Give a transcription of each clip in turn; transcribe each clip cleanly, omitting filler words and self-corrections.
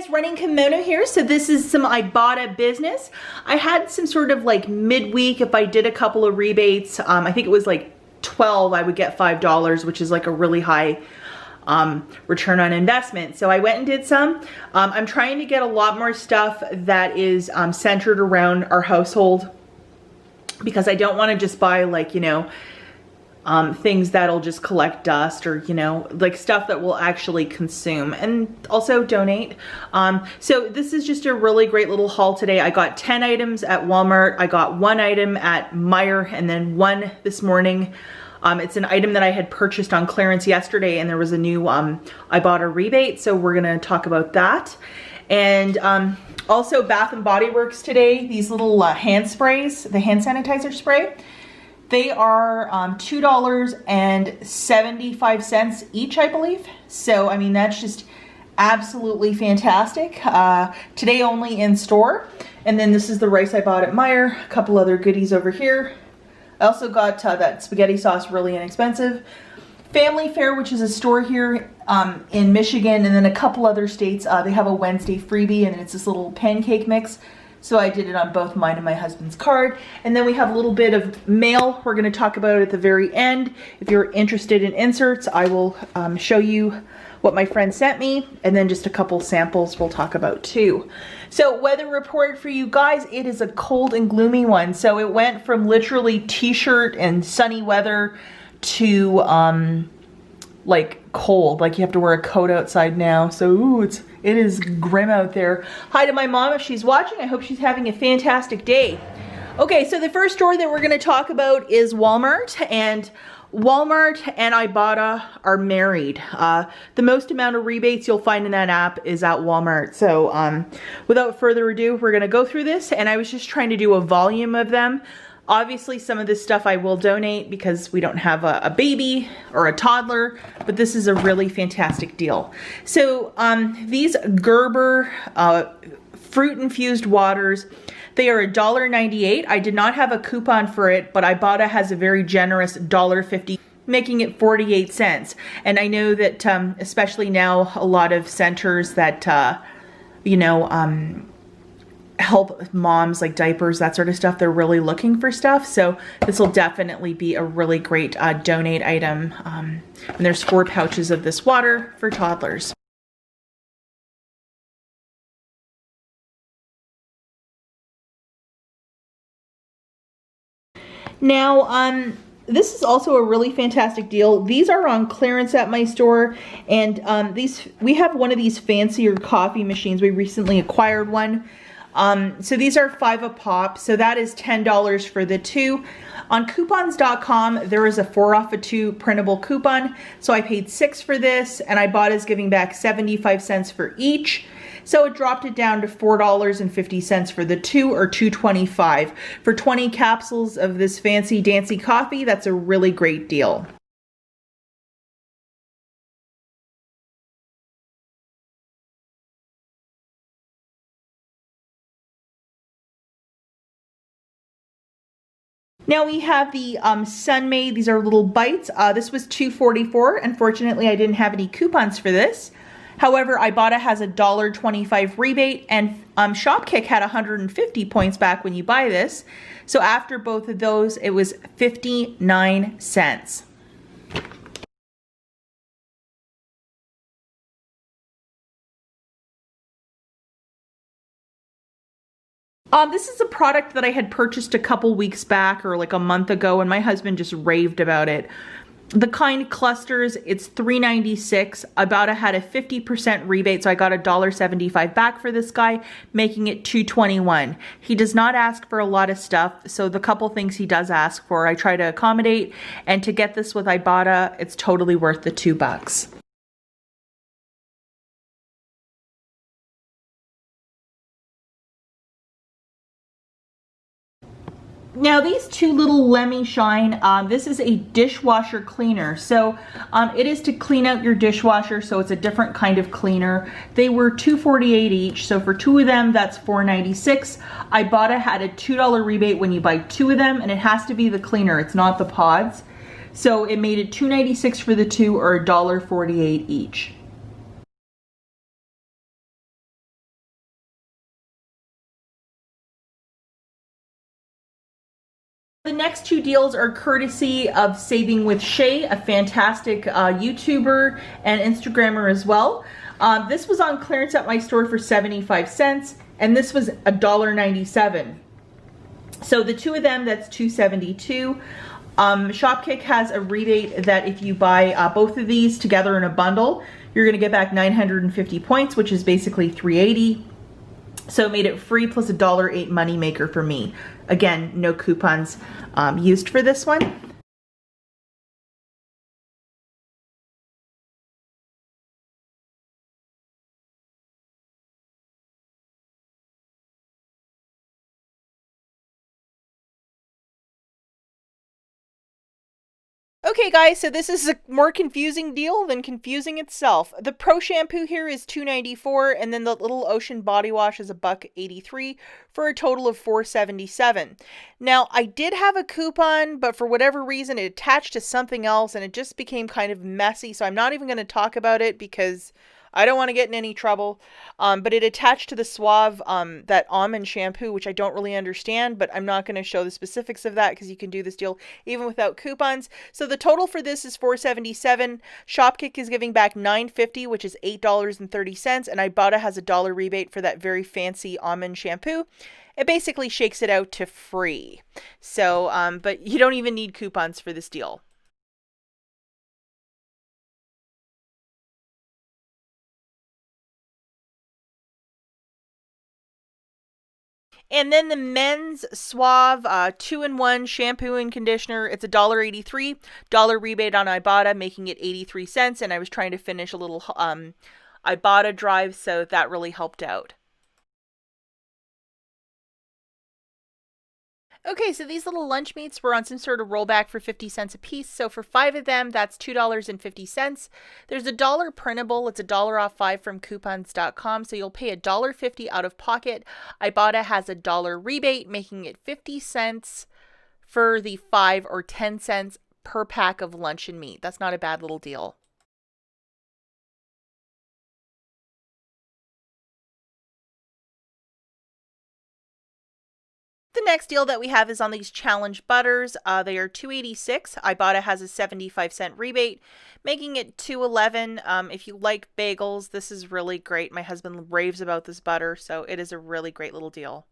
guys, running Kimono here. So this is some Ibotta business. I had some sort of like midweek, if I did a couple of rebates, I think it was like 12, I would get $5, which is like a really high return on investment. So I went and did some. I'm trying to get a lot more stuff that is centered around our household, because I don't want to just buy like, you know, things that'll just collect dust, or, you know, like stuff that we'll actually consume and also donate. So this is just a really great little haul today. I got 10 items at Walmart. I got 1 item at Meijer, and then 1 this morning. It's an item that I had purchased on clearance yesterday, and there was a new Ibotta rebate, so we're gonna talk about that. And also Bath and Body Works today, these little hand sprays, the hand sanitizer spray. They are $2.75 each, I believe. So, I mean, that's just absolutely fantastic. Today only in store. And then this is the rice I bought at Meijer. A couple other goodies over here. I also got that spaghetti sauce, really inexpensive. Family Fare, which is a store here in Michigan, and then a couple other states. They have a Wednesday freebie, and it's this little pancake mix. So I did it on both mine and my husband's card. And then we have a little bit of mail we're going to talk about at the very end. If you're interested in inserts, I will show you what my friend sent me, and then just a couple samples we'll talk about too. So weather report for you guys, it is a cold and gloomy one. So it went from literally t-shirt and sunny weather to like cold, like you have to wear a coat outside now. So ooh, it is grim out there. Hi to my mom if she's watching. I hope she's having a fantastic day. Okay, so the first store that we're going to talk about is Walmart, and Walmart and Ibotta are married. The most amount of rebates you'll find in that app is at Walmart. So without further ado, we're going to go through this, and I was just trying to do a volume of them. Obviously, some of this stuff I will donate because we don't have a baby or a toddler, but this is a really fantastic deal. So these Gerber fruit-infused waters, they are $1.98. I did not have a coupon for it, but Ibotta has a very generous $1.50, making it 48 cents. And I know that especially now, a lot of centers that, you know, help moms, like diapers, that sort of stuff, they're really looking for stuff. So this will definitely be a really great donate item. And there's 4 pouches of this water for toddlers. Now, this is also a really fantastic deal. These are on clearance at my store, and we have one of these fancier coffee machines. We recently acquired one. So these are 5 a pop, so that is $10 for the 2. On coupons.com, there is a 4 off a 2 printable coupon, so I paid $6 for this, and Ibotta's giving back 75 cents for each. So it dropped it down to $4.50 for the 2, or $2.25. For 20 capsules of this fancy dancy coffee, that's a really great deal. Now we have the Sun-Maid. These are little bites. This was $2.44. Unfortunately, I didn't have any coupons for this. However, Ibotta has a $1.25 rebate, and Shopkick had 150 points back when you buy this. So after both of those, it was 59 cents. This is a product that I had purchased a couple weeks back, or like a month ago, and my husband just raved about it. The Kind Clusters, it's $3.96. Ibotta had a 50% rebate, so I got $1.75 back for this guy, making it $2.21. He does not ask for a lot of stuff, so the couple things he does ask for, I try to accommodate, and to get this with Ibotta, it's totally worth the $2. Now these 2 little Let Me Shine, this is a dishwasher cleaner. So it is to clean out your dishwasher, so it's a different kind of cleaner. They were $2.48 each, so for 2 of them, that's $4.96. Ibotta had a $2 rebate when you buy 2 of them, and it has to be the cleaner, it's not the pods. So it made it $2.96 for the 2, or $1.48 each. The next two deals are courtesy of Saving with Shay, a fantastic YouTuber and Instagrammer as well. This was on clearance at my store for 75 cents, and this was $1.97. So the two of them, that's $2.72. Shopkick has a rebate that if you buy both of these together in a bundle, you're gonna get back 950 points, which is basically 380. So it made it free plus a $1.08 money maker for me. Again, no coupons used for this one. Okay guys, so this is a more confusing deal than confusing itself. The Pro Shampoo here is $2.94, and then the little Ocean Body Wash is $1.83 for a total of $4.77. Now, I did have a coupon, but for whatever reason it attached to something else and it just became kind of messy, so I'm not even going to talk about it because I don't want to get in any trouble, but it attached to the Suave, that almond shampoo, which I don't really understand, but I'm not going to show the specifics of that because you can do this deal even without coupons. So the total for this is $4.77. Shopkick is giving back $9.50, which is $8.30, and IBOTTA has a $1 rebate for that very fancy almond shampoo. It basically shakes it out to free. So, but you don't even need coupons for this deal. And then the men's Suave 2-in-1 shampoo and conditioner, it's $1.83, dollar rebate on IBOTTA, making it 83 cents. And I was trying to finish a little IBOTTA drive, so that really helped out. Okay, so these little lunch meats were on some sort of rollback for 50 cents a piece. So for 5 of them, that's $2.50. There's a $1 printable. It's $1 off 5 from coupons.com. So you'll pay $1.50 out of pocket. IBOTTA has a $1 rebate, making it 50 cents for the 5 or 10 cents per pack of luncheon meat. That's not a bad little deal. The next deal that we have is on these challenge butters. They are $2.86. IBOTTA has a 75-cent rebate, making it $2.11. If you like bagels, this is really great. My husband raves about this butter, so it is a really great little deal.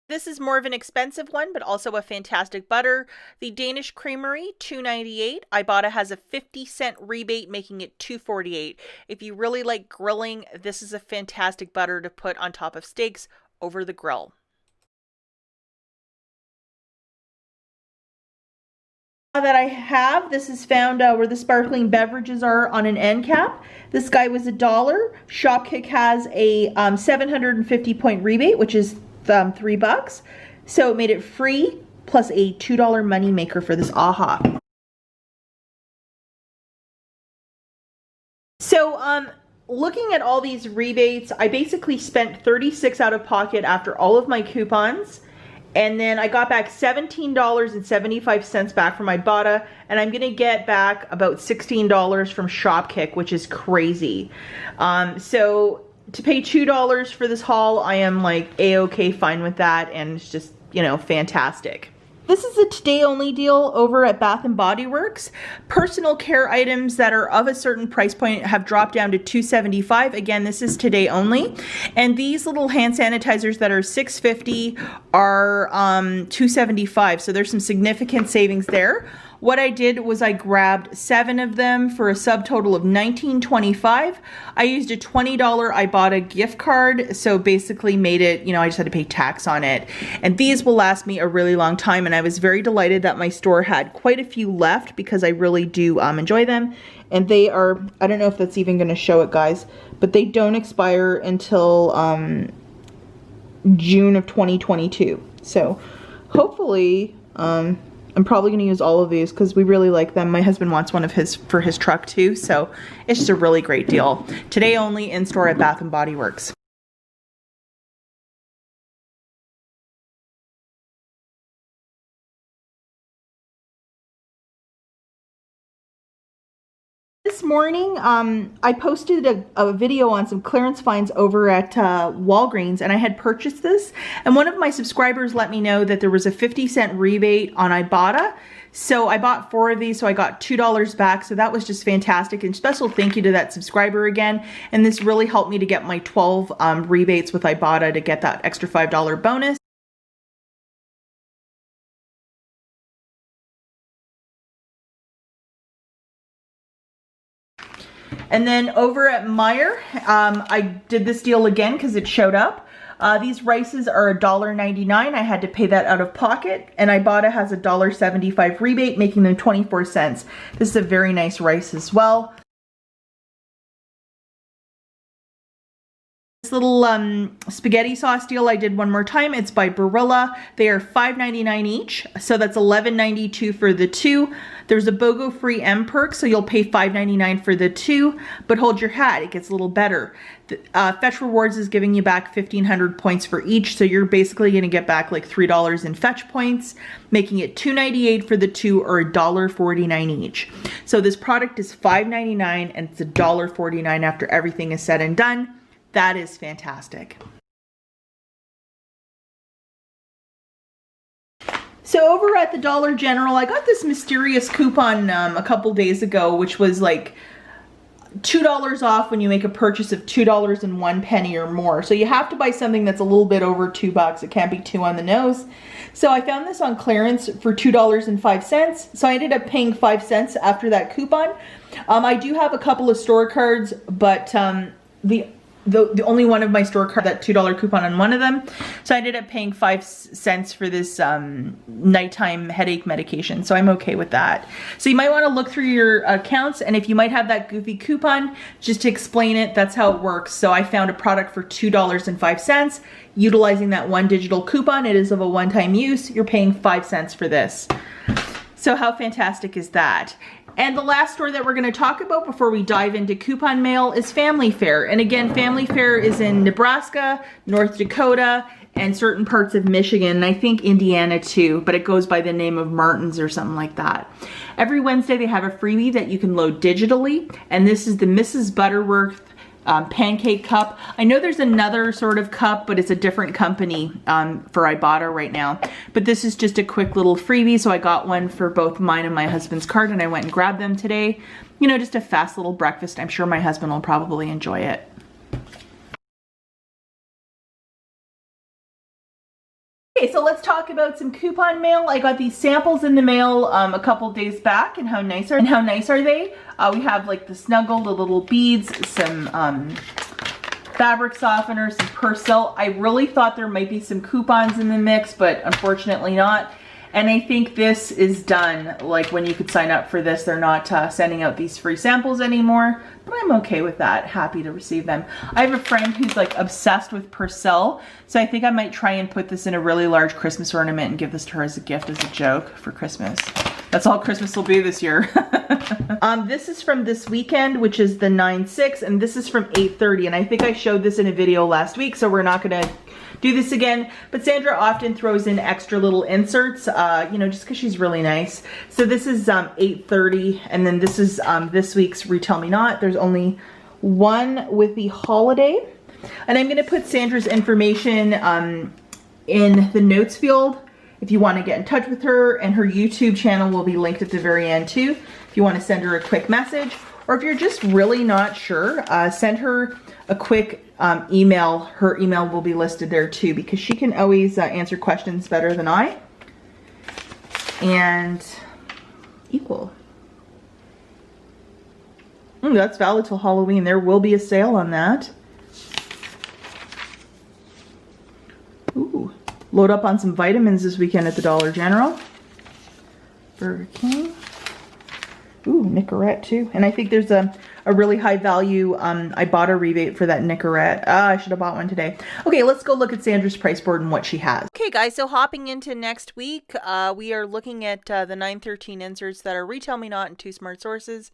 This is more of an expensive one, but also a fantastic butter. The Danish Creamery, $2.98. IBOTTA has a 50-cent rebate, making it $2.48. If you really like grilling, this is a fantastic butter to put on top of steaks over the grill. That I have, this is found where the sparkling beverages are on an end cap. This guy was $1. Shopkick has a 750 point rebate, which is $3. So it made it free plus a $2 money maker for this AHA. So looking at all these rebates, I basically spent $36 out of pocket after all of my coupons. And then I got back $17.75 back from IBOTTA, and I'm gonna get back about $16 from Shopkick, which is crazy. So to pay $2 for this haul, I am like a-okay fine with that, and it's just, you know, fantastic. This is a today only deal over at Bath & Body Works. Personal care items that are of a certain price point have dropped down to $2.75. Again, this is today only. And these little hand sanitizers that are $6.50 are $2.75. So there's some significant savings there. What I did was I grabbed 7 of them for a subtotal of $19.25. I used a $20 IBOTTA gift card, so basically made it, you know, I just had to pay tax on it. And these will last me a really long time, and I was very delighted that my store had quite a few left because I really do enjoy them. And they are, I don't know if that's even going to show it, guys, but they don't expire until June of 2022. So hopefully, I'm probably going to use all of these because we really like them. My husband wants one of his for his truck too, so it's just a really great deal. Today only in store at Bath & Body Works. This morning, I posted a video on some clearance finds over at Walgreens, and I had purchased this, and one of my subscribers let me know that there was a 50-cent rebate on Ibotta. So I bought 4 of these, so I got $2 back, so that was just fantastic, and special thank you to that subscriber again, and this really helped me to get my 12 rebates with Ibotta to get that extra $5 bonus. And then over at Meijer, I did this deal again because it showed up. These rices are $1.99. I had to pay that out of pocket, and Ibotta has a $1.75 rebate, making them 24 cents. This is a very nice rice as well. This little spaghetti sauce deal I did one more time. It's by Barilla. They are $5.99 each, so that's $11.92 for the 2. There's a BOGO free M perk, so you'll pay $5.99 for the 2, but hold your hat, it gets a little better. Fetch Rewards is giving you back 1,500 points for each, so you're basically going to get back like $3 in fetch points, making it $2.98 for the 2 or $1.49 each. So this product is $5.99 and it's $1.49 after everything is said and done. That is fantastic. So over at the Dollar General, I got this mysterious coupon a couple days ago, which was like $2 off when you make a purchase of $2.01 or more. So you have to buy something that's a little bit over $2. It can't be too on the nose. So I found this on clearance for $2.05. So I ended up paying 5 cents after that coupon. I do have a couple of store cards, but the only one of my store cards, that $2 coupon on one of them. So I ended up paying 5 cents for this nighttime headache medication. So I'm okay with that. So you might want to look through your accounts, and if you might have that goofy coupon, just to explain it, that's how it works. So I found a product for $2.05. Utilizing that one digital coupon, it is of a one-time use. You're paying 5 cents for this. So how fantastic is that? And the last store that we're going to talk about before we dive into coupon mail is Family Fare. And again, Family Fare is in Nebraska, North Dakota, and certain parts of Michigan, and I think Indiana too, but it goes by the name of Martin's or something like that. Every Wednesday they have a freebie that you can load digitally, and this is the Mrs. Butterworth pancake cup. I know there's another sort of cup, but it's a different company for Ibotta right now. But this is just a quick little freebie, so I got one for both mine and my husband's cart, and I went and grabbed them today. You know, just a fast little breakfast. I'm sure my husband will probably enjoy it. Okay, so let's talk about some coupon mail. I got these samples in the mail a couple days back, and how nice are they? We have like the Snuggle, the little beads, some fabric softener, some Persil. I really thought there might be some coupons in the mix, but unfortunately not. And I think this is done. Like when you could sign up for this, they're not sending out these free samples anymore, but I'm okay with that. Happy to receive them. I have a friend who's like obsessed with Persil, so I think I might try and put this in a really large Christmas ornament and give this to her as a gift, as a joke for Christmas. That's all Christmas will be this year. This is from this weekend, which is the 9/6, and this is from 8/30, and I think I showed this in a video last week, so we're not gonna do this again, but Sandra often throws in extra little inserts, you know, just because she's really nice. So this is 8/30, and then this is this week's Retail Me Not. There's only one with the holiday, and I'm gonna put Sandra's information in the notes field if you want to get in touch with her, and her YouTube channel will be linked at the very end too, if you want to send her a quick message, or if you're just really not sure, send her a quick email. Her email will be listed there too, because she can always answer questions better than I. And equal. That's valid till Halloween. There will be a sale on that. Ooh, load up on some vitamins this weekend at the Dollar General. Burger King. Ooh, Nicorette too. And I think there's a really high value Ibotta rebate for that Nicorette. I should have bought one today. Okay, let's go look at Sandra's price board and what she has. Okay guys, so hopping into next week, we are looking at the 9/13 inserts that are Retail Me Not and 2 Smart Sources.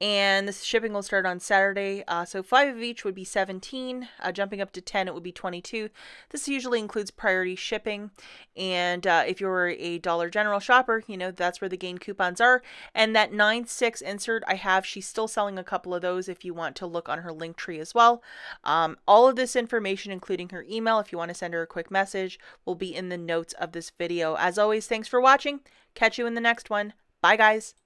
and this shipping will start on Saturday. So 5 of each would be 17, jumping up to 10 it would be 22. This usually includes priority shipping, and if you're a Dollar General shopper, you know that's where the gain coupons are. And that 9/6 insert I have, she's still selling a couple of those if you want to look on her link tree as well. All of this information, including her email, if you want to send her a quick message, will be in the notes of this video. As always, thanks for watching. Catch you in the next one. Bye, guys.